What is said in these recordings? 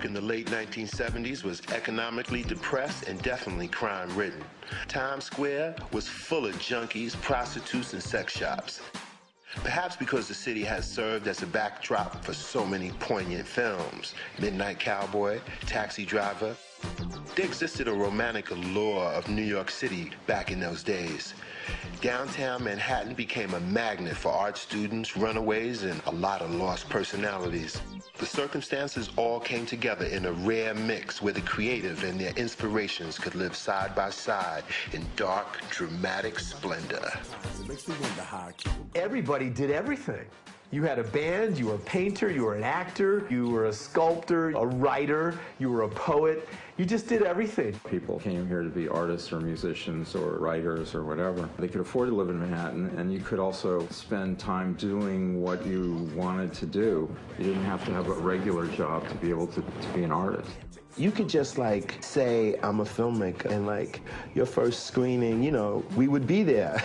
York in the late 1970s was economically depressed and definitely crime-ridden. Times Square was full of junkies, prostitutes, and sex shops. Perhaps because the city has served as a backdrop for so many poignant films. Midnight Cowboy, Taxi Driver. There existed a romantic allure of New York City back in those days. Downtown Manhattan became a magnet for art students, runaways, and a lot of lost personalities. The circumstances all came together in a rare mix where the creative and their inspirations could live side by side in dark, dramatic splendor. Everybody did everything. You had a band, you were a painter, you were an actor, you were a sculptor, a writer, you were a poet. You just did everything. People came here to be artists or musicians or writers or whatever. They could afford to live in Manhattan, and you could also spend time doing what you wanted to do. You didn't have to have a regular job to be able to be an artist. You could just say, I'm a filmmaker, and your first screening, we would be there.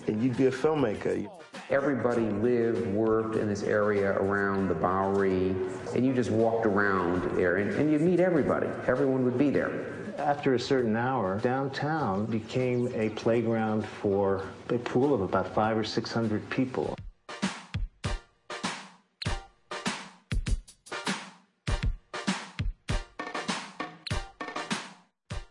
And you'd be a filmmaker. Everybody lived, worked in this area around the Bowery, and you just walked around there, and you'd meet everybody. Everyone would be there. After a certain hour, downtown became a playground for a pool of about 500 or 600 people.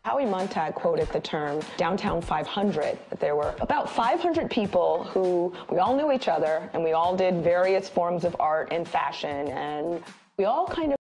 Howie Montag quoted the term Downtown 500. There were about 500 people who we all knew each other, and we all did various forms of art and fashion, and we all kind of